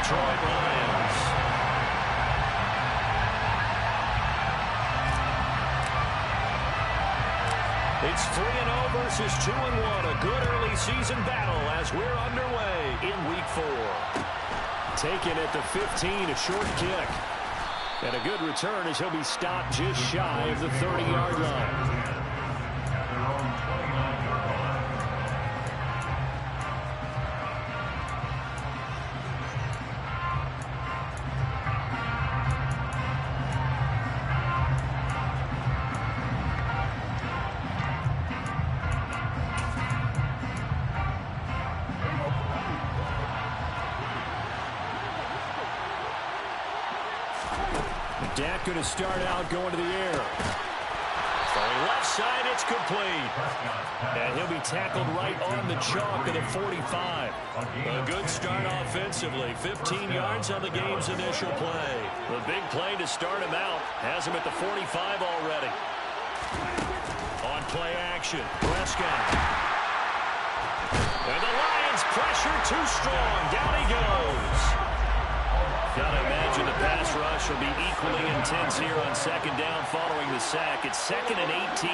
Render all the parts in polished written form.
Detroit Lions. It's 3-0 versus 2-1. A good early season battle as we're underway in Week 4. Taken at the 15, a short kick. And a good return as he'll be stopped just shy of the 30-yard line. Dak going to start out going to the air. Throwing left side, it's complete. And he'll be tackled right on the chalk at the 45. A good start offensively. 15 yards on the game's initial play. The big play to start him out has him at the 45 already. On play action, Prescott. And the Lions pressure too strong. Down he goes. Gotta imagine the pass rush will be equally intense here on second down following the sack. It's 2nd and 18.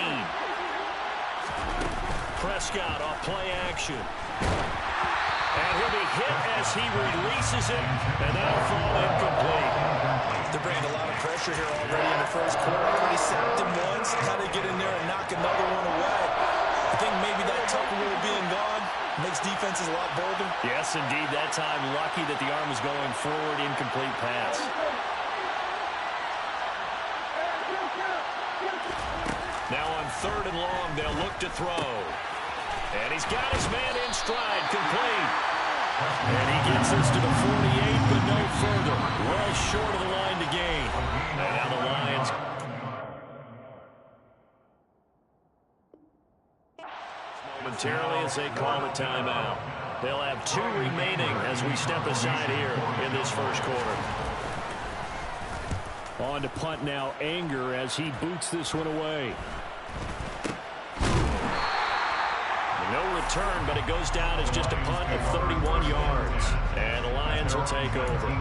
Prescott off play action. And he'll be hit as he releases it, and that'll fall incomplete. They're bringing a lot of pressure here already in the first quarter. Already sacked him once. How to get in there and knock another one away. I think maybe that Tucker rule being gone makes defenses a lot bolder. Yes, indeed. That time, lucky that the arm was going forward, incomplete pass. Now on 3rd and long, they'll look to throw. And he's got his man in stride, complete. And he gets us to the 48, but no further. Well short of the line to gain. And now the Lions. Momentarily as they call a timeout. They'll have 2 remaining as we step aside here in this first quarter. On to punt now, Anger as he boots this one away. No return, but it goes down as just a punt of 31 yards. And the Lions will take over.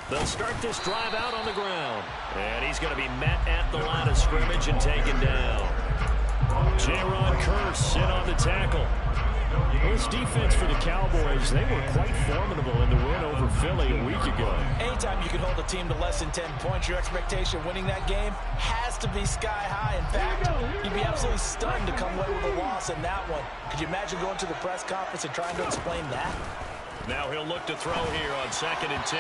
They'll start this drive out on the ground. And he's going to be met at the line of scrimmage and taken down. Jaron Kearse in on the tackle. Well, this defense for the Cowboys, they were quite formidable in the win over Philly a week ago. Anytime you can hold a team to less than 10 points, your expectation winning that game has to be sky high. In fact, you'd be absolutely stunned to come away with a loss in that one. Could you imagine going to the press conference and trying to explain that? Now he'll look to throw here on 2nd and 10.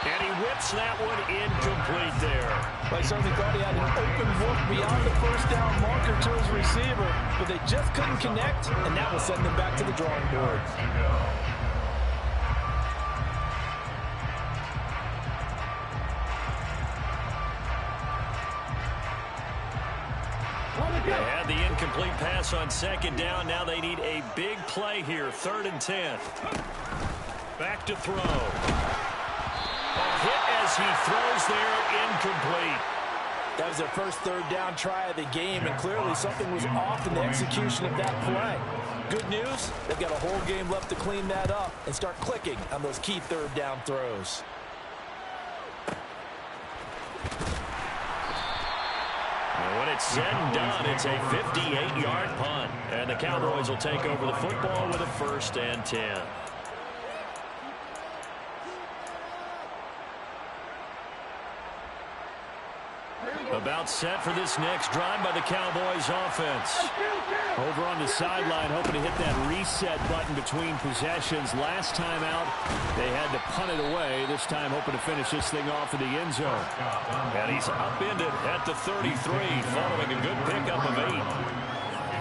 And he whips that one incomplete there. Well, I certainly thought he had an open look beyond the first down marker to his receiver, but they just couldn't connect, and that will send them back to the drawing board. They had the incomplete pass on 2nd down. Now they need a big play here, 3rd and 10. Back to throw. A hit as he throws there, incomplete. That was their first 3rd down try of the game, and clearly something was off in the execution of that play. Good news, they've got a whole game left to clean that up and start clicking on those key 3rd down throws. And when it's said and done, it's a 58-yard punt. And the Cowboys will take over the football with a 1st and 10. About set for this next drive by the Cowboys offense. Over on the sideline, hoping to hit that reset button between possessions. Last time out, they had to punt it away. This time, hoping to finish this thing off in the end zone. And he's upended at the 33, following a good pickup of 8.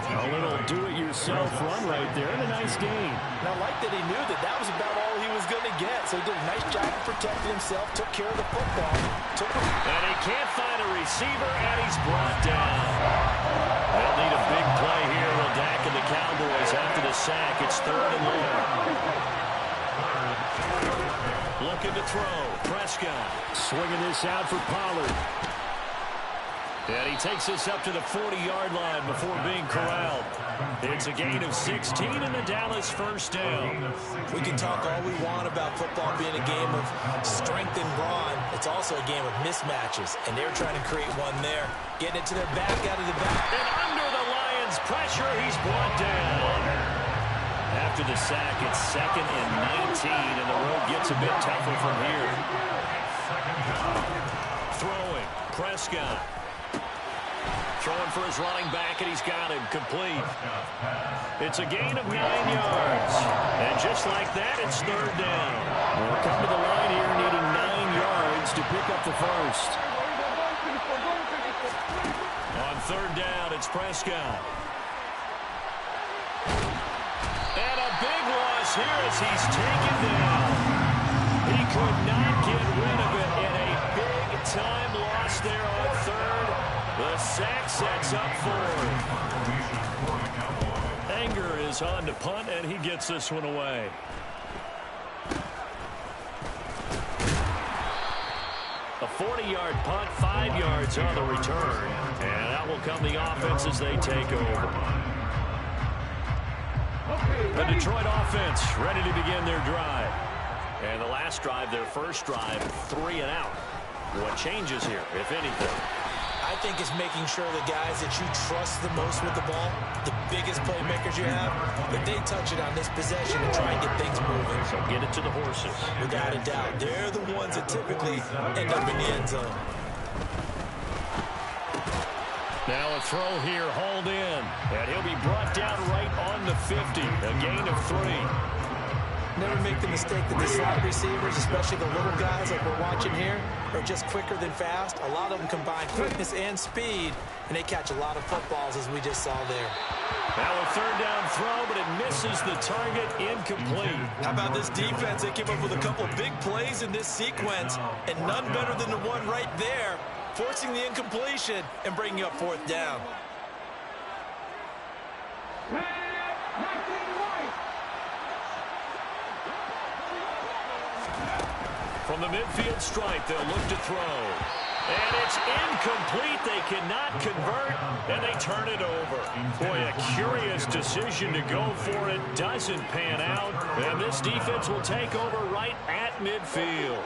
A little do-it-yourself run right there, and a nice gain. And I like that he knew that that was about all he was going to get. So he did a nice job of protecting himself, took care of the football. And he can't find a receiver, and he's brought down. They'll need a big play here. They'll third and long. Looking to throw. Prescott swinging this out for Pollard. And he takes this up to the 40-yard line before being corralled. It's a gain of 16 and the Dallas first down. We can talk all we want about football being a game of strength and brawn. It's also a game of mismatches, and they're trying to create one there. Getting it to their back, out of the back. And under the Lions' pressure, he's brought down. After the sack, it's 2nd and 19, and the road gets a bit tougher from here. Throwing, Prescott. Throwing for his running back, and he's got him complete. It's a gain of 9 yards. And just like that, it's third down. We'll come to the line here needing 9 yards to pick up the first. On third down, it's Prescott. And a big loss here as he's taken down. He could not get rid of it in a big-time loss there on third. The sack sets up fourth. Anger is on to punt, and he gets this one away. A 40-yard punt, 5 yards on the return. And out will come the offense as they take over. The Detroit offense ready to begin their drive. And the last drive, their first drive, 3 and out. What changes here, if anything? I think it's making sure the guys that you trust the most with the ball, the biggest playmakers you have, that they touch it on this possession and try and get things moving. So get it to the horses. Without a doubt. They're the ones that typically end up in the end zone. Now a throw here, hauled in. And he'll be brought down right on the 50. A gain of 3. Never make the mistake that the slot receivers, especially the little guys like we're watching here, are just quicker than fast. A lot of them combine quickness and speed, and they catch a lot of footballs, as we just saw there. Now a third down throw, but it misses the target, incomplete. How about this defense? They came up with a couple big plays in this sequence, and none better than the one right there, forcing the incompletion and bringing up fourth down. From the midfield stripe, they'll look to throw. And it's incomplete. They cannot convert, and they turn it over. Boy, a curious decision to go for it. Doesn't pan out, and this defense will take over right at midfield.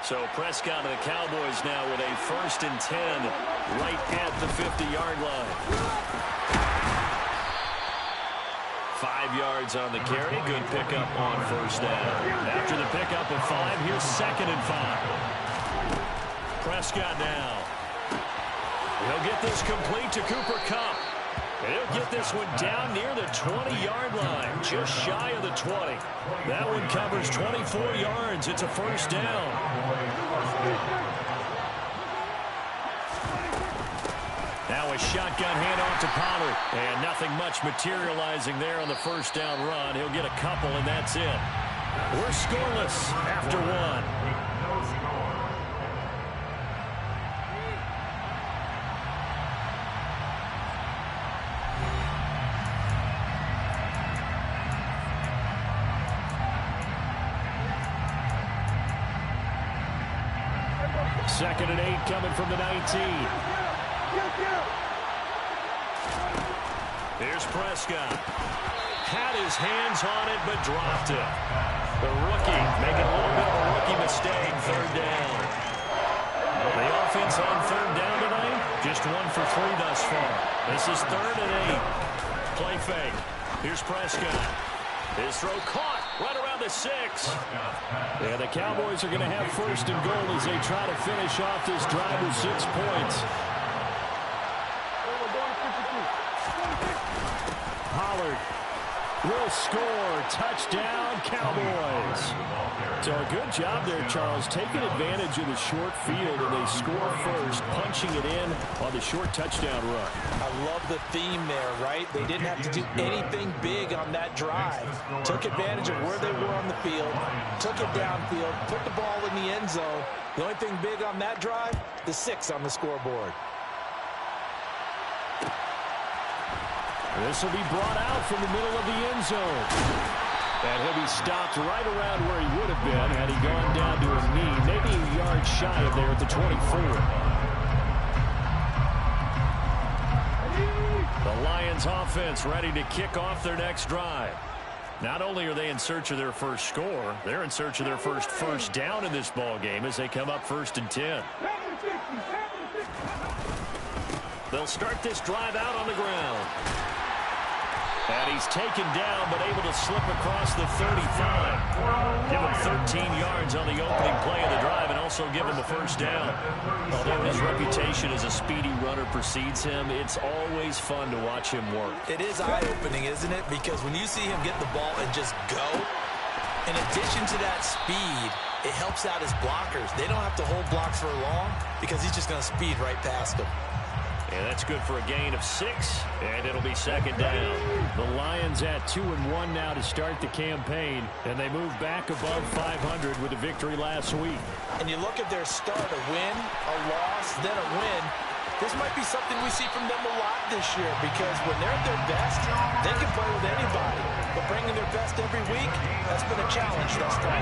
So Prescott and the Cowboys now with a 1st and 10 right at the 50-yard line. 5 yards on the carry. Good pickup on first down. After the pickup of 5, here's 2nd and 5. Prescott now. He'll get this complete to Cooper Kupp. And he'll get this one down near the 20-yard line, just shy of the 20. That one covers 24 yards. It's a first down. Now a shotgun handoff to Pollard. And nothing much materializing there on the first down run. He'll get a couple, and that's it. We're scoreless after 1. Second and 8 coming from the 19. Here's Prescott. Had his hands on it, but dropped it. The rookie making a little bit of a rookie mistake. Third down. The offense on third down tonight, just 1 for 3 thus far. This is 3rd and 8. Play fake. Here's Prescott. His throw caught right around the 6. Yeah, the Cowboys are going to have 1st and goal as they try to finish off this drive with 6 points. Pollard will score. Touchdown, Cowboys. So a good job there, Charles, taking advantage of the short field, and they score first, punching it in on the short touchdown run. I love the theme there, right? They didn't have to do anything big on that drive. Took advantage of where they were on the field, took it downfield, put the ball in the end zone. The only thing big on that drive, the 6 on the scoreboard. This will be brought out from the middle of the end zone. And he'll be stopped right around where he would have been had he gone down to a knee, maybe a yard shy of there at the 24. The Lions offense ready to kick off their next drive. Not only are they in search of their first score, they're in search of their first down in this ball game as they come up 1st and 10. They'll start this drive out on the ground. And he's taken down, but able to slip across the 35. Give him 13 yards on the opening play of the drive and also give him a first down. Although his reputation as a speedy runner precedes him, it's always fun to watch him work. It is eye-opening, isn't it? Because when you see him get the ball and just go, in addition to that speed, it helps out his blockers. They don't have to hold blocks for long because he's just going to speed right past them. And that's good for a gain of 6, and it'll be 2nd down. The Lions at 2-1 now to start the campaign, and they move back above 500 with a victory last week. And you look at their start, a win, a loss, then a win. This might be something we see from them a lot this year because when they're at their best, they can play with anybody. But bringing their best every week, that's been a challenge thus far.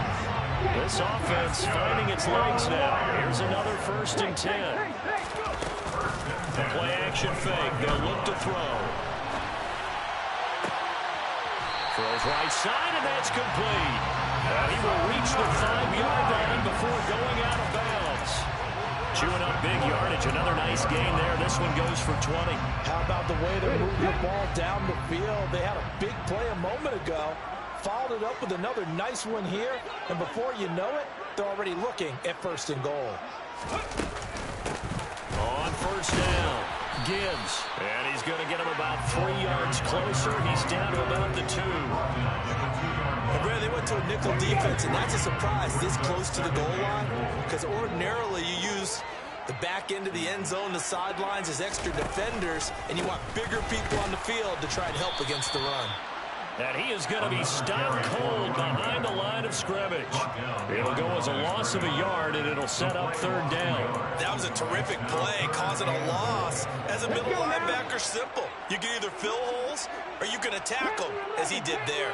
This offense finding its legs now. Here's another 1st and 10. The play action fake. They'll look to throw. Throws right side, and that's complete. And he will reach the 5-yard line before going out of bounds. Chewing up big yardage. Another nice gain there. This one goes for 20. How about the way they moved the ball down the field? They had a big play a moment ago. Followed it up with another nice one here. And before you know it, they're already looking at 1st and goal. On 1st down, Gibbs. And he's going to get him about 3 yards closer. He's down to about the 2. And Brad, they went to a nickel defense, and that's a surprise this close to the goal line. Because ordinarily you use the back end of the end zone, the sidelines as extra defenders, and you want bigger people on the field to try and help against the run. And he is going to be stopped cold behind the line of scrimmage. It'll go as a loss of a yard, and it'll set up 3rd down. That was a terrific play, causing a loss. As a middle linebacker, simple. You can either fill holes or you can attack them, as he did there.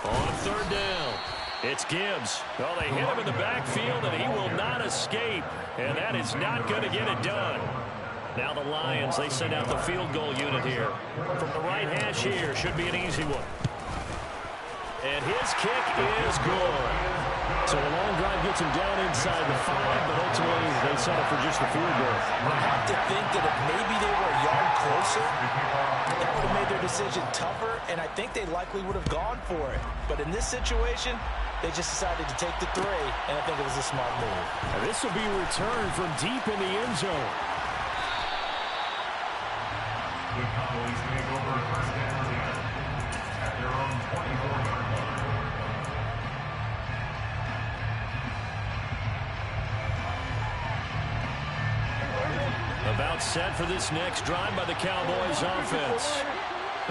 On 3rd down. It's Gibbs. Well, they hit him in the backfield, and he will not escape. And that is not going to get it done. Now the Lions, they send out the field goal unit here. From the right hash here, should be an easy one. And his kick is good. So a long drive gets him down inside the 5, but ultimately they settle for just the field goal. I have to think that if maybe they were a yard closer, that would have made their decision tougher, and I think they likely would have gone for it. But in this situation, they just decided to take the 3, and I think it was a smart move. And this will be returned from deep in the end zone. The Cowboys take over 1st down at their own 24-yard line. About set for this next drive by the Cowboys offense.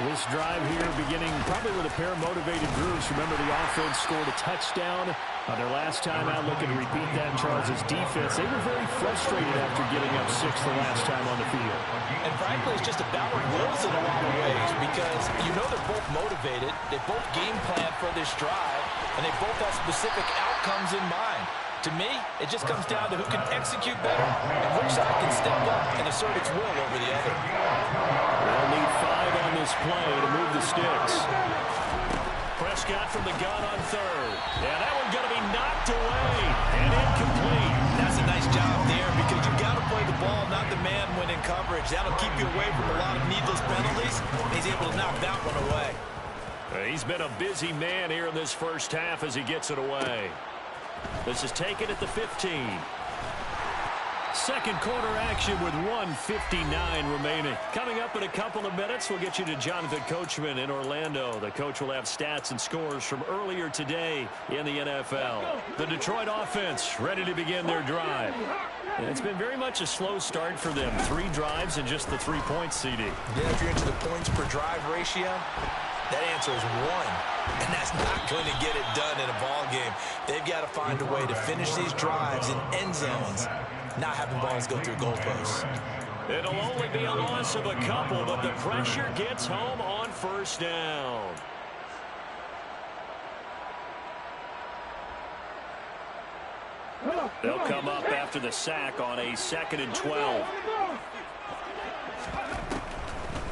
This drive here beginning probably with a pair of motivated groups. Remember, the offense scored a touchdown on their last time out. Looking to repeat that in Charles' defense. They were very frustrated after giving up 6 the last time on the field. And frankly, it's just a battle of wills in a lot of ways because you know they're both motivated. They both game plan for this drive, and they both have specific outcomes in mind. To me, it just comes down to who can execute better and which side can step up and assert its will over the other. They'll need 5 on this play to move the sticks. Prescott from the gun on 3rd. Yeah, that one going to be knocked away and incomplete. That's a nice job there because you've got to play the ball, not the man when in coverage. That'll keep you away from a lot of needless penalties. He's able to knock that one away. He's been a busy man here in this first half as he gets it away. This is taken at the 15. Second quarter action with 1:59 remaining. Coming up in a couple of minutes, we'll get you to Jonathan Coachman in Orlando. The coach will have stats and scores from earlier today in the NFL. The Detroit offense ready to begin their drive. And it's been very much a slow start for them. 3 drives and just the 3 points, CD. Yeah, if you're into the points per drive ratio, That answer is 1, and that's not going to get it done in a ball game. They've got to find a way to finish these drives in end zones, not having balls go through goalposts. It'll only be a loss of a couple, but the pressure gets home on first down. They'll come up after the sack on a 2nd and 12.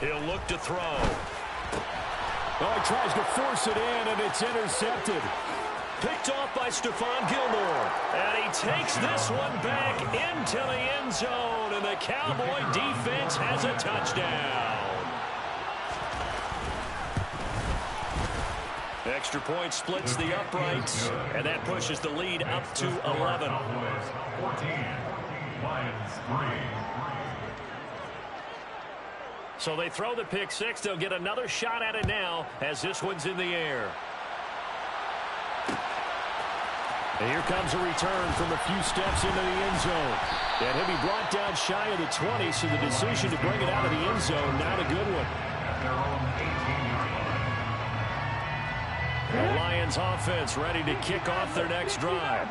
He'll look to throw. Oh, he tries to force it in, and it's intercepted. Picked off by Stephon Gilmore. And he takes this one back into the end zone, and the Cowboy defense has a touchdown. Extra point splits the uprights, and that pushes the lead up to 11. 14, Lions 3. So they throw the pick six. They'll get another shot at it now as this one's in the air. And here comes a return from a few steps into the end zone. And he'll be brought down shy of the 20, so the decision to bring it out of the end zone, not a good one. At their own 18-yard line. The Lions offense ready to kick off their next drive.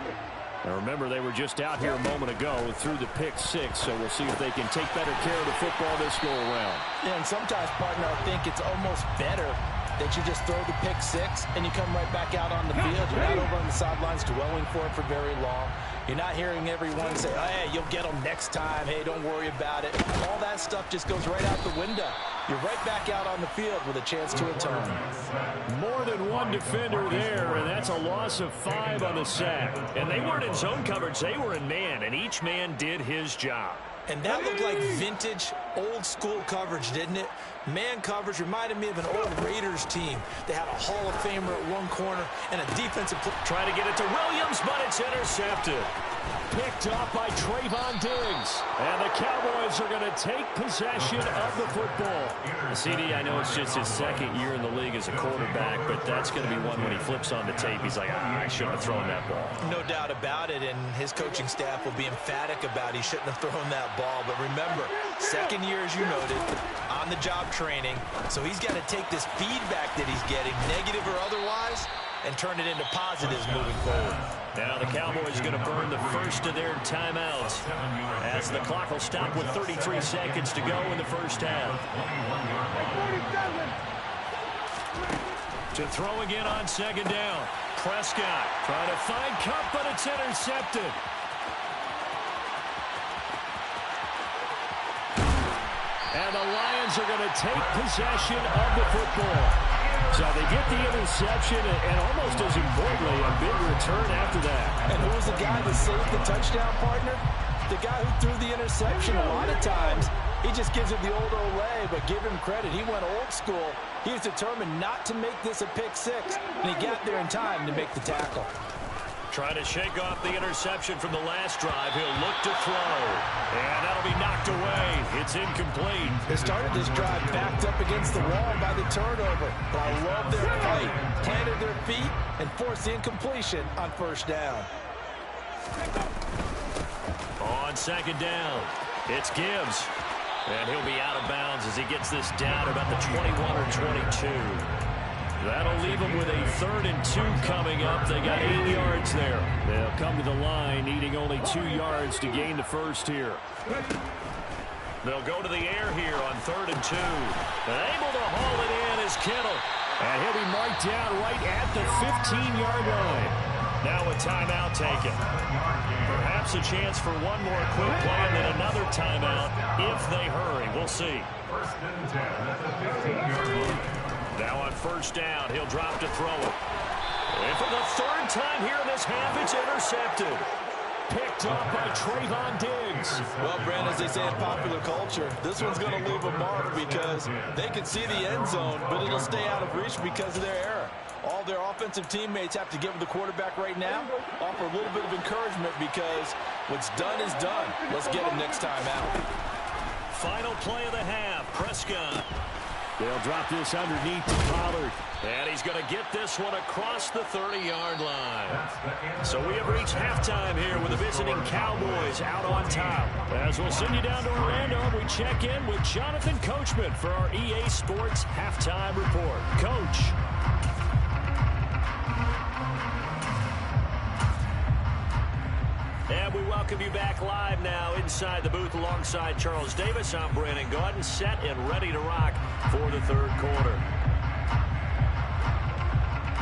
Now remember, they were just out here a moment ago through the pick six, so we'll see if they can take better care of the football this go around. Yeah, and sometimes, partner, I think it's almost better that you just throw the pick six and you come right back out on the field. You're not over on the sidelines dwelling for it for very long. You're not hearing everyone say, oh, hey, you'll get them next time. Hey, don't worry about it. All that stuff just goes right out the window. You're right back out on the field with a chance to return. More than one defender there, and that's a loss of 5 on the sack. And they weren't in zone coverage. They were in man, and each man did his job. And that looked like vintage, old-school coverage, didn't it? Man coverage reminded me of an old Raiders team. They had a Hall of Famer at one corner and a defensive... Try to get it to Williams, but it's intercepted. Picked off by Trayvon Diggs. And the Cowboys are going to take possession of the football. CD, I know it's just his second year in the league as a quarterback, but that's going to be one when he flips on the tape. He's like, I shouldn't have thrown that ball. No doubt about it, and his coaching staff will be emphatic about he shouldn't have thrown that ball. But remember, second year, as you noted, on-the-job training, so he's got to take this feedback that he's getting, negative or otherwise, and turn it into positives moving forward. Now the Cowboys going to burn the first of their timeouts as the clock will stop with 33 seconds to go in the first half. To throw again on second down. Prescott trying to find Kupp, but it's intercepted. And the Lions are going to take possession of the football. So they get the interception, and almost as importantly, a big return after that. And who was the guy that saved the touchdown, partner? The guy who threw the interception. A lot of times, he just gives it the old Olay, but give him credit. He went old school. He was determined not to make this a pick six, and he got there in time to make the tackle. Trying to shake off the interception from the last drive. He'll look to throw. And that'll be knocked away. It's incomplete. They started this drive backed up against the wall by the turnover. But I love their fight. Planted their feet and forced the incompletion on first down. On second down, it's Gibbs. And he'll be out of bounds as he gets this down about the 21 or 22. That'll leave them with a 3rd and 2 coming up. They got 8 yards there. They'll come to the line needing only 2 yards to gain the first here. They'll go to the air here on 3rd and 2. And able to haul it in is Kittle. And he'll be marked down right at the 15-yard line. Now a timeout taken. Perhaps a chance for one more quick play and then another timeout if they hurry. We'll see. 1st and 10 at the 15-yard line. Now on first down, he'll drop to throw it. And for the 3rd time here in this half, it's intercepted. Picked up by Trayvon Diggs. Well, Brandon, as they say in popular culture, this one's going to leave a mark because they can see the end zone, but it'll stay out of reach because of their error. All their offensive teammates have to give the quarterback right now, offer a little bit of encouragement because what's done is done. Let's get him next time out. Final play of the half. Prescott They'll drop this underneath to Pollard. And he's going to get this one across the 30-yard line. So we have reached halftime here with the visiting Cowboys out on top. As we'll send you down to Orlando, we check in with Jonathan Coachman for our EA Sports Halftime Report. Coach. And we welcome you back live now inside the booth alongside Charles Davis. I'm Brandon Gaudin, set and ready to rock for the third quarter.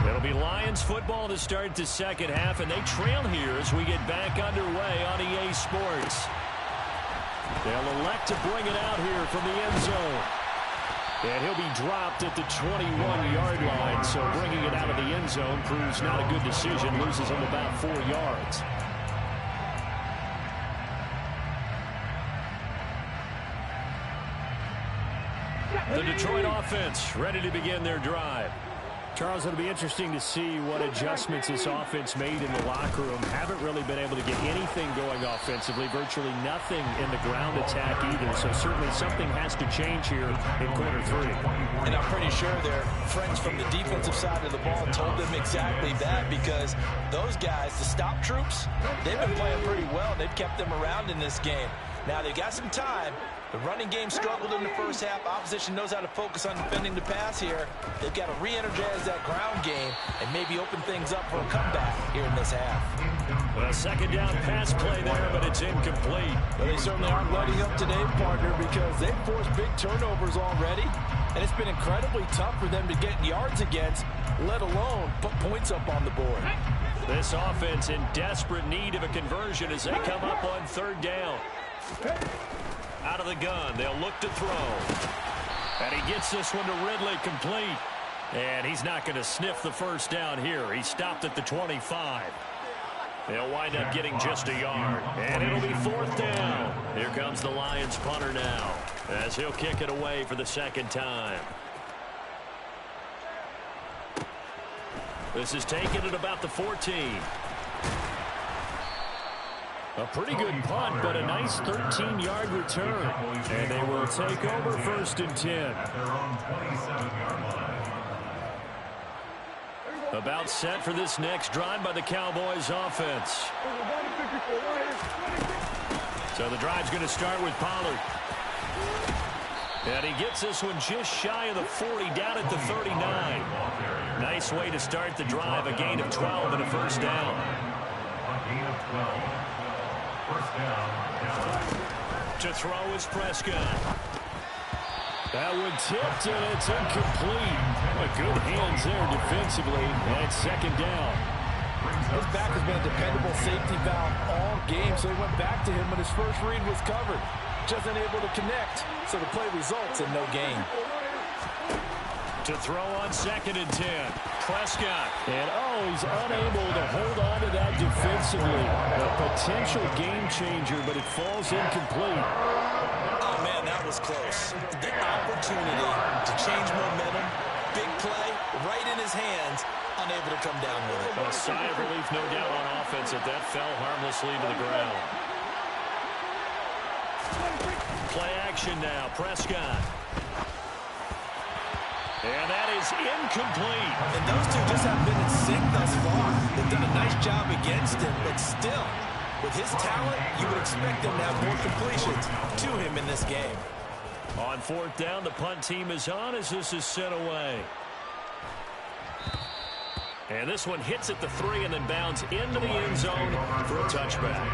It'll be Lions football to start the second half, and they trail here as we get back underway on EA Sports. They'll elect to bring it out here from the end zone. And he'll be dropped at the 21-yard line, so bringing it out of the end zone proves not a good decision, loses him about 4 yards. The Detroit offense ready to begin their drive. Charles, it'll be interesting to see what adjustments this offense made in the locker room. Haven't really been able to get anything going offensively, virtually nothing in the ground attack either. So certainly something has to change here in quarter three. And I'm pretty sure their friends from the defensive side of the ball told them exactly that, because those guys, the stop troops, they've been playing pretty well. They've kept them around in this game. Now they've got some time. The running game struggled in the first half. Opposition knows how to focus on defending the pass here. They've got to re-energize that ground game and maybe open things up for a comeback here in this half. Well, second down pass play there, but it's incomplete. Well, they certainly aren't letting up today, partner, because they've forced big turnovers already, and it's been incredibly tough for them to get yards against, let alone put points up on the board. This offense in desperate need of a conversion as they come up on third down. Out of the gun, they'll look to throw. And he gets this one to Ridley, complete. And he's not going to sniff the first down here. He stopped at the 25. They'll wind up getting just a yard. And it'll be fourth down. Here comes the Lions punter now, as he'll kick it away for the second time. This is taken at about the 14. A pretty good punt, but a nice 13-yard return. And they will take over first and 10. About set for this next drive by the Cowboys offense. So the drive's going to start with Pollard. And he gets this one just shy of the 40, down at the 39. Nice way to start the drive, a gain of 12 and a first down. To throw is Prescott. That one tipped, and it's incomplete. Good hands there defensively. And second down. His back has been a dependable safety valve all game, so he went back to him when his first read was covered. Just unable to connect, so the play results in no gain. To throw on second and 10. Prescott. And he's unable to hold on to that defensively. A potential game changer, but it falls incomplete. Oh, man, that was close. The opportunity to change momentum, big play, right in his hands, unable to come down with it. A sigh of relief, no doubt, on offense that fell harmlessly to the ground. Play action now, Prescott. And that is incomplete. And those two just haven't been in sync thus far. They've done a nice job against him, but still, with his talent, you would expect them to have more completions to him in this game. On fourth down, the punt team is on as this is sent away. And this one hits at the 3 and then bounds into the end zone for a touchback.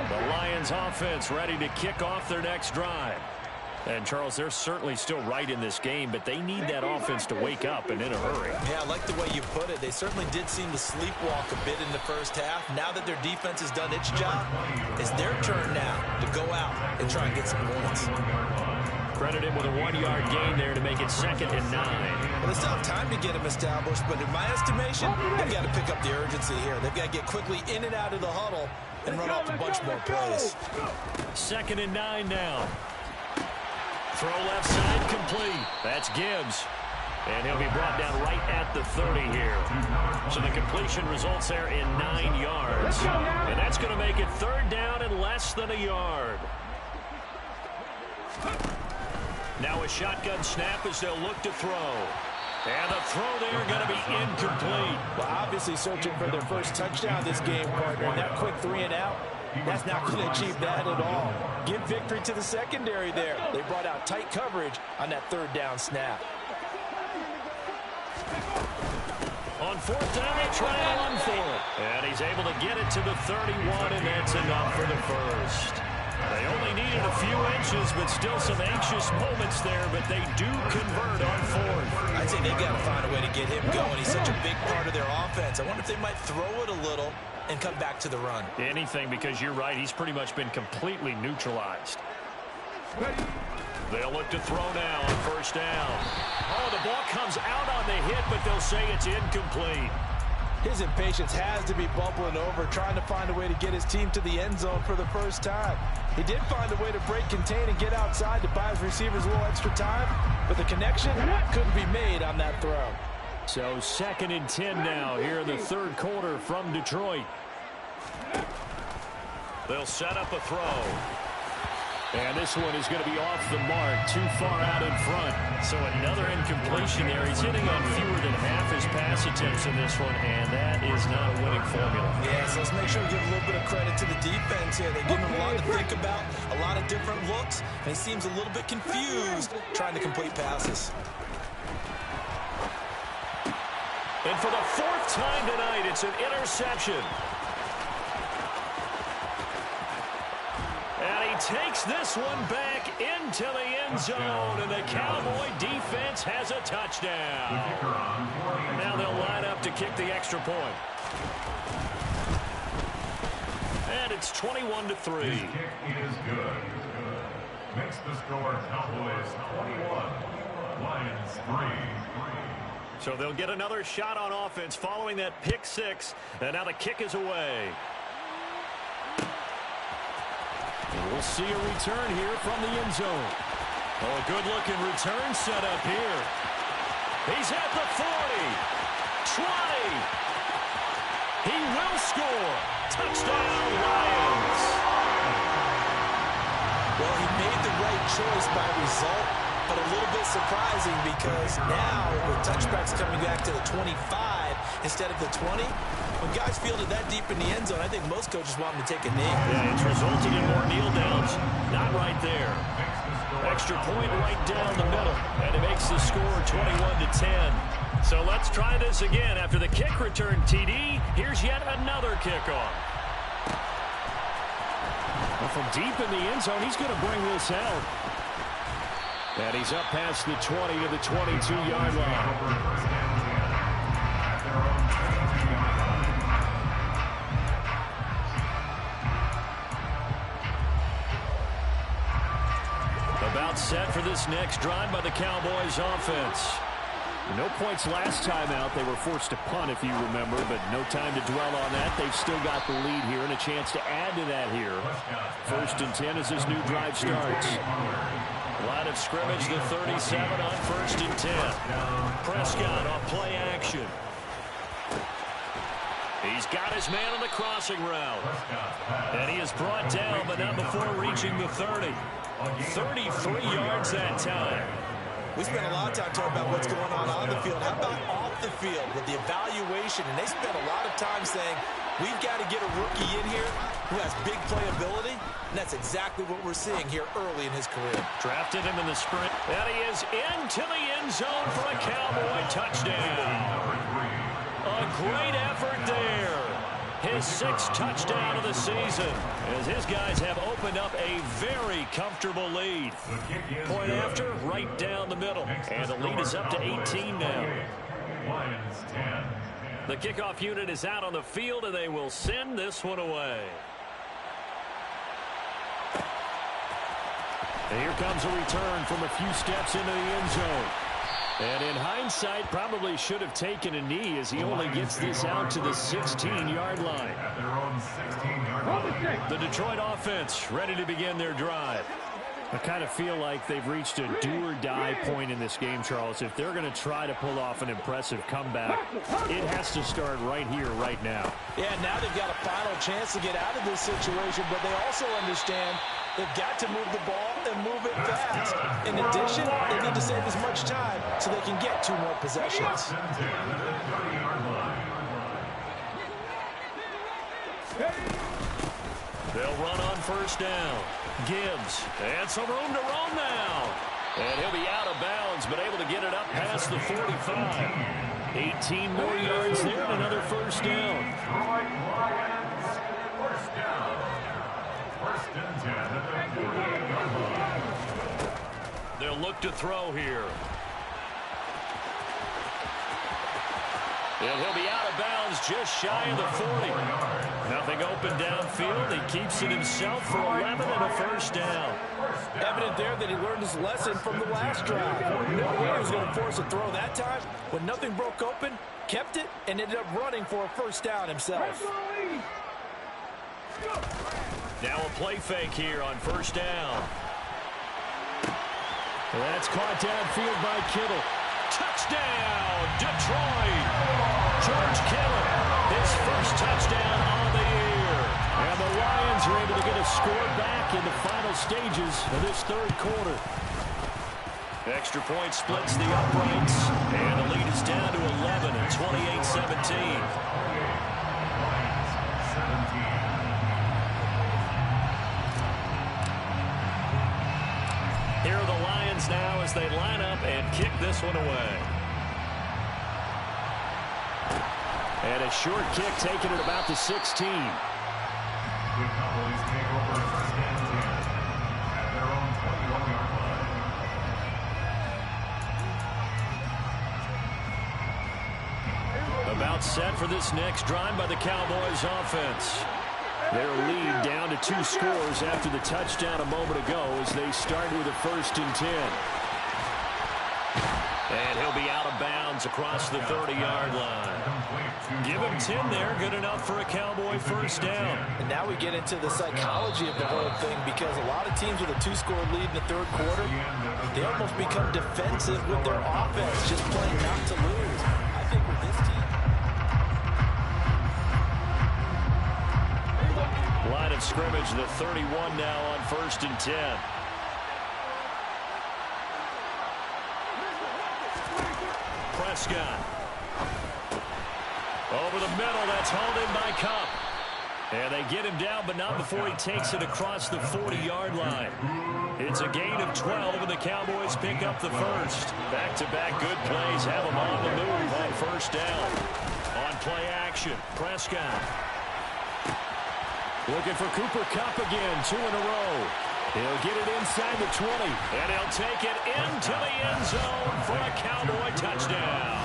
The Lions offense ready to kick off their next drive. And, Charles, they're certainly still right in this game, but they need that offense to wake up and in a hurry. Yeah, I like the way you put it. They certainly did seem to sleepwalk a bit in the first half. Now that their defense has done its job, it's their turn now to go out and try and get some points. Credit him with a 1-yard gain there to make it second and 9. Well, they still have time to get him established, but in my estimation, they've got to pick up the urgency here. They've got to get quickly in and out of the huddle and run off a bunch more plays. Second and 9 now. Throw left side complete. That's Gibbs. And he'll be brought down right at the 30 here. So the completion results there in 9 yards. And that's going to make it 3rd down and less than a yard. Now a shotgun snap as they'll look to throw. And the throw there going to be incomplete. Well, obviously searching for their first touchdown this game, partner. And that quick 3 and out, that's not going to achieve that at all. Give victory to the secondary there. They brought out tight coverage on that 3rd down snap. On 4th down, they try to run for it. And he's able to get it to the 31, and that's enough for the first. They only needed a few inches, but still some anxious moments there, but they do convert on 4th. I'd say they got to find a way to get him going. He's such a big part of their offense. I wonder if they might throw it a little and come back to the run. Anything, because you're right, he's pretty much been completely neutralized. They'll look to throw now on 1st down. Oh, the ball comes out on the hit, but they'll say it's incomplete. His impatience has to be bubbling over, trying to find a way to get his team to the end zone for the first time. He did find a way to break, contain, and get outside to buy his receivers a little extra time, but the connection couldn't be made on that throw. So 2nd and 10 now here in the 3rd quarter from Detroit. They'll set up a throw. And this one is going to be off the mark, too far out in front. So another incompletion there. He's hitting on fewer than half his pass attempts in this one, and that is not a winning formula. Yeah, so let's make sure we give a little bit of credit to the defense here. They give him a lot to think about, a lot of different looks, and he seems a little bit confused trying to complete passes. And for the 4th time tonight, it's an interception. And he takes this one back into the end zone, and the Cowboy defense has a touchdown. Now they'll line up to kick the extra point. And it's 21-3. His kick is good. Makes the score Cowboys 21, Lions 3. So they'll get another shot on offense following that pick 6, and now the kick is away. We'll see a return here from the end zone. Oh, a good-looking return set up here. He's at the 40, 20. He will score. Touchdown, Lions. Well, he made the right choice by result, but a little bit surprising because now with touchbacks coming back to the 25 instead of the 20, when guys fielded that deep in the end zone, I think most coaches want them to take a knee. Yeah, it's resulted in more kneel downs. Not right there. Extra point right down the middle, and it makes the score 21-10. So let's try this again. After the kick return TD, here's yet another kickoff. Well, from deep in the end zone, he's going to bring this out. And he's up past the 20 to the 22-yard line. About set for this next drive by the Cowboys offense. No points last time out. They were forced to punt, if you remember, but no time to dwell on that. They've still got the lead here and a chance to add to that here. 1st and 10 as this new drive starts. Line of scrimmage, the 37 on 1st and 10. Prescott on play action. He's got his man on the crossing route. And he is brought down, but not before reaching the 30. 33 yards that time. We spent a lot of time talking about what's going on the field. How about off the field with the evaluation? And they spent a lot of time saying, we've got to get a rookie in here who has big playability. And that's exactly what we're seeing here early in his career. Drafted him in the sprint. And he is into the end zone for a Cowboy touchdown. A great effort there. His 6th touchdown of the season as his guys have opened up a very comfortable lead. Point after, right down the middle. And the lead is up to 18 now. Lions 10. The kickoff unit is out on the field, and they will send this one away. And here comes a return from a few steps into the end zone. And in hindsight, probably should have taken a knee as he only gets this out to the 16-yard line. At their own 16-yard line. The Detroit offense ready to begin their drive. I kind of feel like they've reached a do-or-die point in this game, Charles. If they're going to try to pull off an impressive comeback, it has to start right here, right now. Yeah, now they've got a final chance to get out of this situation, but they also understand they've got to move the ball and move it fast. In addition, they need to save as much time so they can get 2 more possessions. They'll run on first down. Gibbs, and some room to roam now. And he'll be out of bounds, but able to get it up past the 45. 18 more yards there and another first down. They'll look to throw here. And he'll be out of bounds just shy of the 40. Nothing open downfield. He keeps it himself for 11 and a first down. Evident there that he learned his lesson from the last drive. No way he was going to force a throw that time. When nothing broke open, kept it, and ended up running for a first down himself. Now a play fake here on first down. That's caught downfield by Kittle. Touchdown, Detroit! George Kittle, his first touchdown on the year. And the Lions are able to get a score back in the final stages of this third quarter. Extra point splits the uprights, and the lead is down to 11 at 28-17. Here are the Lions now as they line up and kick this one away. And a short kick taken at about the 16. The Cowboys take over first and 10 at their own 21-yard line. About set for this next drive by the Cowboys offense. Their lead down to 2 scores after the touchdown a moment ago as they start with a first and 10. And he'll be out of bounds across the 30-yard line. Give him 10 there, good enough for a Cowboy first down. And now we get into the psychology of the whole thing, because a lot of teams with a 2-score lead in the third quarter, they almost become defensive with their offense, just playing not to lose. I think with this team, line of scrimmage, the 31 now on first and 10. Prescott. Over the middle, that's hauled in by Kupp. And they get him down, but not before he takes it across the 40-yard line. It's a gain of 12, and the Cowboys pick up the first. Back-to-back good plays have them on the move on first down. On play action, Prescott. Looking for Cooper Kupp again, 2 in a row. He'll get it inside the 20, and he'll take it into the end zone for a Cowboy touchdown.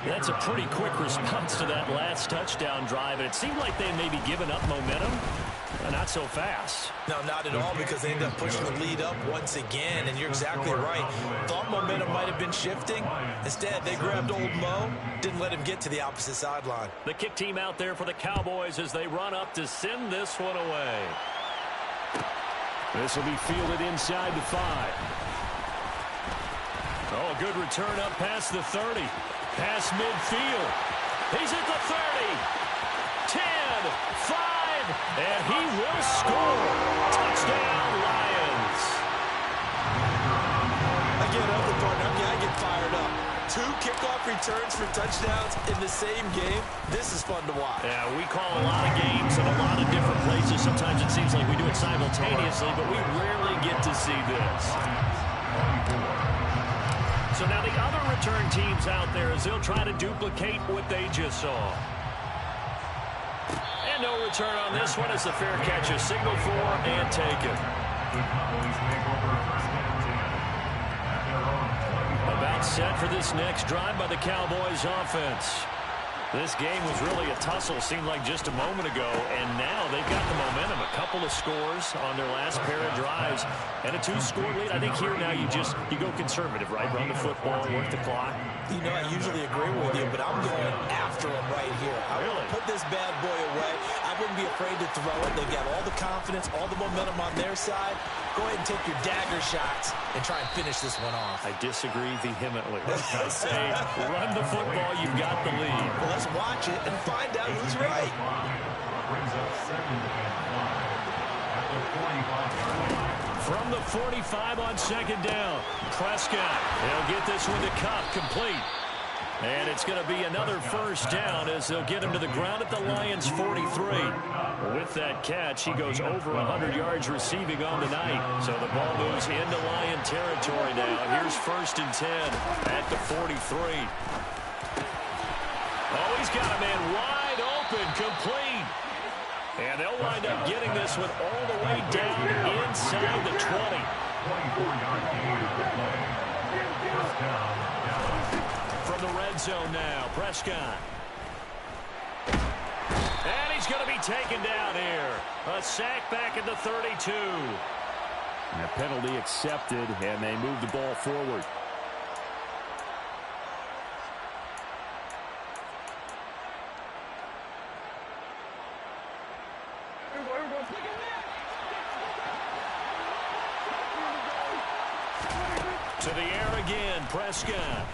That's a pretty quick response to that last touchdown drive, and it seemed like they may be giving up momentum. Not so fast. No, not at all, because they end up pushing the lead up once again, and you're exactly right. Thought momentum might have been shifting. Instead, they grabbed old Mo, didn't let him get to the opposite sideline. The kick team out there for the Cowboys as they run up to send this one away. This will be fielded inside the 5. Oh, good return up past the 30. Past midfield. He's at the 30. 10, 5. And he will score. Touchdown, Lions. Again, over partner, I get fired up. 2 kickoff returns for touchdowns in the same game. This is fun to watch. Yeah, we call a lot of games in a lot of different places. Sometimes it seems like we do it simultaneously, but we rarely get to see this. So now the other return teams out there as they'll try to duplicate what they just saw. And no return on this one as the fair catch is signaled for and taken. About set for this next drive by the Cowboys offense. This game was really a tussle, seemed like just a moment ago, and now they've got the momentum. A couple of scores on their last pair of drives, and a 2-score lead. I think here now you go conservative, right? Run the football, work the clock. You know, I usually agree with you, but I'm going after him right here. I want to put this bad boy away. I I wouldn't be afraid to throw it. They've got all the confidence, all the momentum on their side. Go ahead and take your dagger shots and try and finish this one off. I disagree vehemently. I say, run the football, you've got the lead. Well, let's watch it and find out who's right. Brings up 2nd and 5 at the 45-yard line. From the 45 on 2nd down, Prescott. He'll get this one to Kupp, complete. And it's going to be another 1st down as they'll get him to the ground at the Lions' 43. With that catch, he goes over 100 yards receiving on the night. So the ball moves into Lion territory now. Here's 1st and 10 at the 43. Oh, he's got a man wide open, complete. And they'll wind up getting this one all the way down inside the 20. 24-yard gain on the play. 1st down. From the red zone now, Prescott. And he's going to be taken down here. A sack back at the 32. And a penalty accepted, and they move the ball forward. To the air again, Prescott.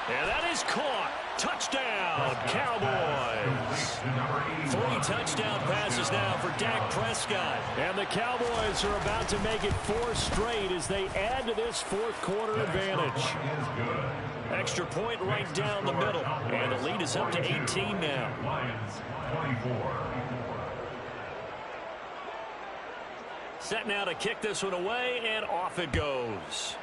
And that is caught. Touchdown, Cowboys. 3 touchdown passes now for Dak Prescott. And the Cowboys are about to make it 4 straight as they add to this 4th quarter advantage. Extra point right down the middle. And the lead is up to 18 now. Lions 24. Set now to kick this one away, and off it goes.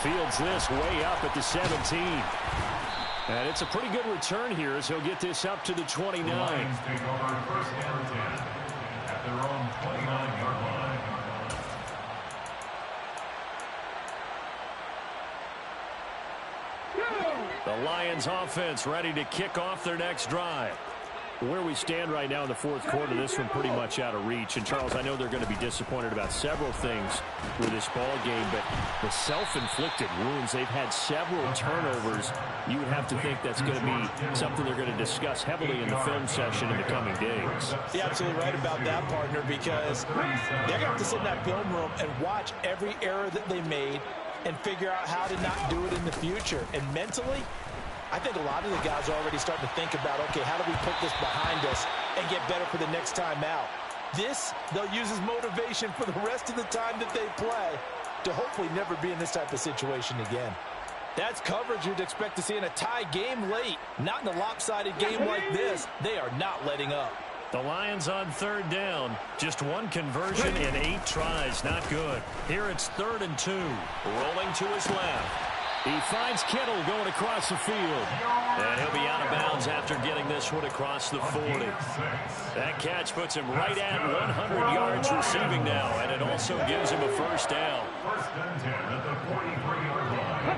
Fields this way up at the 17. And it's a pretty good return here as he'll get this up to the 29. The Lions take over 1st and 10 at their own 29-yard line. The Lions offense ready to kick off their next drive. Where we stand right now in the 4th quarter, this one pretty much out of reach. And, Charles, I know they're going to be disappointed about several things with this ball game, but the self-inflicted wounds, they've had several turnovers. You would have to think that's going to be something they're going to discuss heavily in the film session in the coming days. You're absolutely right about that, partner, because they're going to have to sit in that film room and watch every error that they made and figure out how to not do it in the future. And mentally, I think a lot of the guys are already starting to think about, okay, how do we put this behind us and get better for the next time out? This, they'll use as motivation for the rest of the time that they play to hopefully never be in this type of situation again. That's coverage you'd expect to see in a tie game late. Not in a lopsided game like this. They are not letting up. The Lions on 3rd down. Just 1 conversion in 8 tries. Not good. Here it's 3rd and 2. Rolling to his left. He finds Kittle going across the field. And he'll be out of bounds after getting this one across the 40. That catch puts him right at 100 yards receiving now, and it also gives him a 1st down. 1st and 10 at the 43-yard line.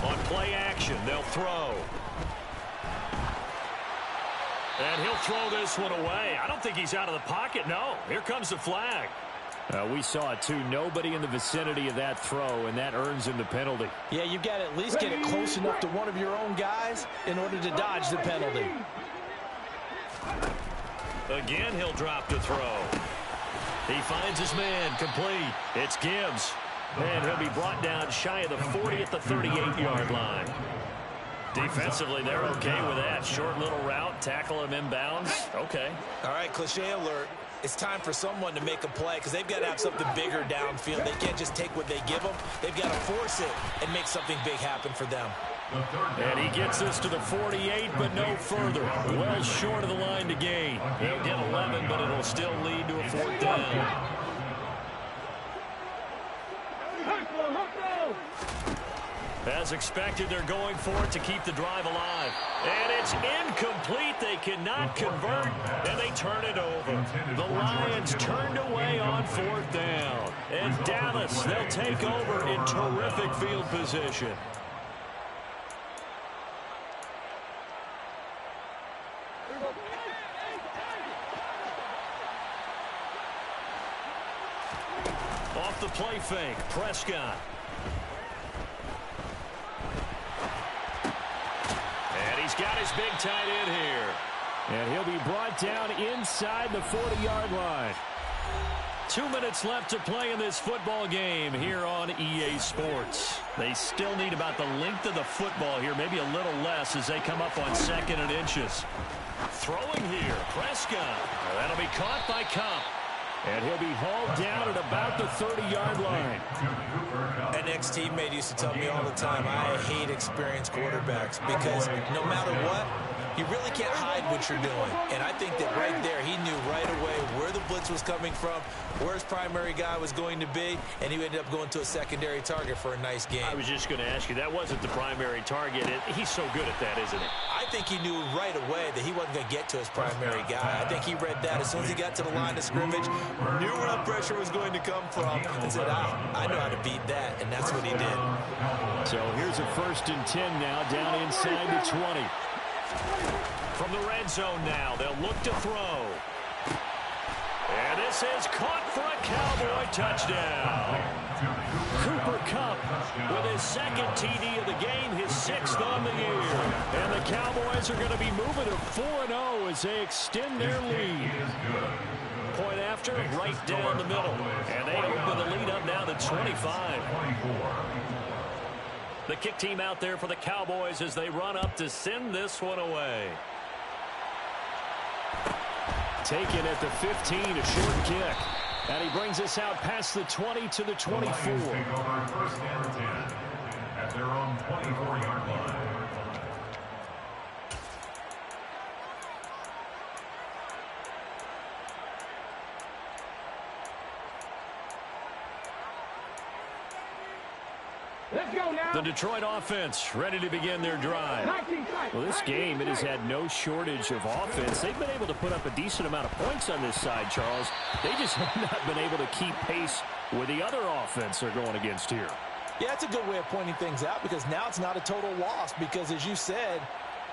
On play action, they'll throw. And he'll throw this one away. I don't think he's out of the pocket, no. Here comes the flag. We saw it, too. Nobody in the vicinity of that throw, and that earns him the penalty. Yeah, you've got to at least get it close enough to one of your own guys in order to dodge the penalty. Again, he'll drop to throw. He finds his man, complete. It's Gibbs. And he'll be brought down shy of the 40 at the 38-yard line. Defensively, they're okay with that. Short little route, tackle him inbounds. Okay. All right, cliche alert. It's time for someone to make a play because they've got to have something bigger downfield. They can't just take what they give them. They've got to force it and make something big happen for them. And he gets this to the 48, but no further. Well short of the line to gain. He'll get 11, but it'll still lead to a 4th down. As expected, they're going for it to keep the drive alive. And it's incomplete. They cannot convert, and they turn it over. The Lions turned away on 4th down. And Dallas, they'll take over in terrific field position. Off the play fake, Prescott. He's got his big tight end here. And he'll be brought down inside the 40-yard line. 2 minutes left to play in this football game here on EA Sports. They still need about the length of the football here, maybe a little less as they come up on 2nd and inches. Throwing here, Prescott. That'll be caught by Kupp. And he'll be hauled down at about the 30-yard line. An ex-teammate used to tell me all the time, I hate experienced quarterbacks because no matter what, you really can't hide what you're doing. And I think that right there, he knew right away where the blitz was coming from, where his primary guy was going to be, and he ended up going to a secondary target for a nice game. I was just going to ask you, that wasn't the primary target. He's so good at that, isn't he? I think he knew right away that he wasn't going to get to his primary guy. I think he read that as soon as he got to the line of scrimmage, knew where the pressure was going to come from, and said, I know how to beat that, and that's what he did. So here's a 1st and 10 now, down inside the 20. From the red zone now, they'll look to throw. And this is caught for a Cowboy touchdown. Cooper Kupp with his 2nd TD of the game, his 6th on the year. And the Cowboys are going to be moving to 4-0 as they extend their lead. Point after, right down the middle. And they open the lead up now to 25. The kick team out there for the Cowboys as they run up to send this one away. Taken at the 15, a short kick. And he brings us out past the 20 to the 24. The Lions take over 1st and 10 at their own 24-yard line. The Detroit offense ready to begin their drive. Well, this game, it has had no shortage of offense. They've been able to put up a decent amount of points on this side, Charles. They just have not been able to keep pace with the other offense they're going against here. Yeah, that's a good way of pointing things out because now it's not a total loss because, as you said,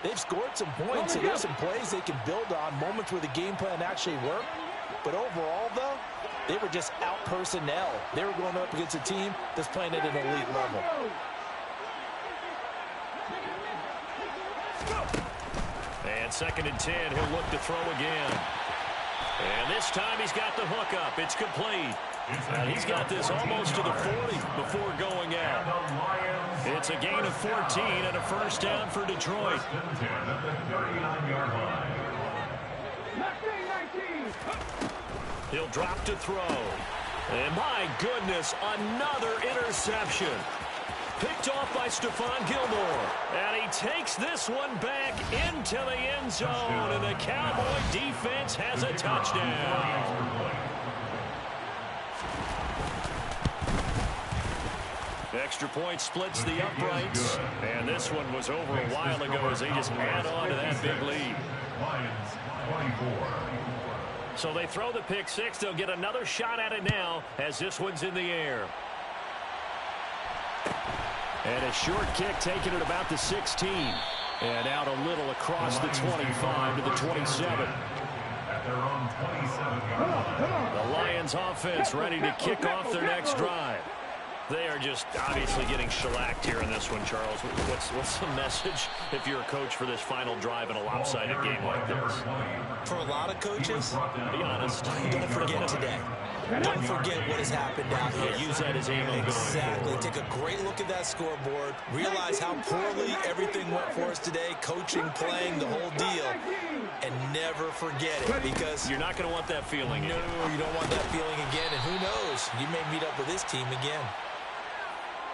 they've scored some points and there's some plays they can build on, moments where the game plan actually worked. But overall, though, they were just out personnel. They were going up against a team that's playing at an elite level. And 2nd and 10, he'll look to throw again. And this time he's got the hook up. It's complete. And he's got this almost to the 40 before going out. It's a gain of 14 and a 1st down for Detroit. He'll drop to throw. And my goodness, another interception. Picked off by Stephon Gilmore. And he takes this one back into the end zone. And the Cowboy defense has a touchdown. Extra point splits the uprights. And this one was over a while ago as they just add on to that big lead. Lions 24. So they throw the pick 6. They'll get another shot at it now as this one's in the air. And a short kick taken at about the 16. And out a little across the 25 to the 27. At their own 27-yard line. The Lions offense ready to kick off their next drive. They are just obviously getting shellacked here in this one, Charles. What's the message if you're a coach for this final drive in a lopsided game like this? For a lot of coaches, Be honest. don't forget today. Don't forget what has happened out here. Use that as ammo. Exactly. Take a great look at that scoreboard. Realize how poorly everything went for us today. Coaching, playing, the whole deal. And never forget it because You're not going to want that feeling. no, you don't want that feeling again. And who knows? You may meet up with this team again.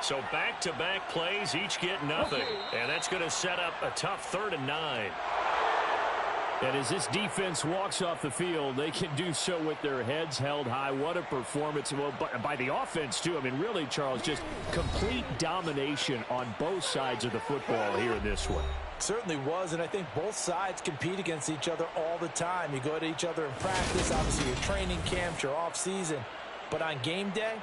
So back-to-back plays, each get nothing. And that's going to set up a tough 3rd and 9. And as this defense walks off the field, they can do so with their heads held high. What a performance. Well, by the offense, too. I mean, really, Charles, just complete domination on both sides of the football here in this one. Certainly was, and I think both sides compete against each other all the time. You go to each other in practice, obviously your training camps, your off-season. But on game day,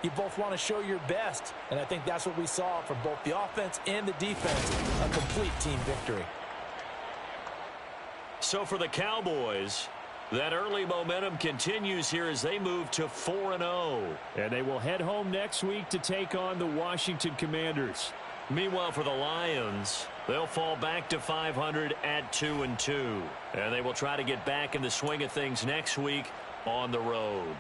you both want to show your best. And I think that's what we saw from both the offense and the defense, a complete team victory. So for the Cowboys, that early momentum continues here as they move to 4-0. And they will head home next week to take on the Washington Commanders. Meanwhile, for the Lions, They'll fall back to 500 at 2-2. And they will try to get back in the swing of things next week on the road.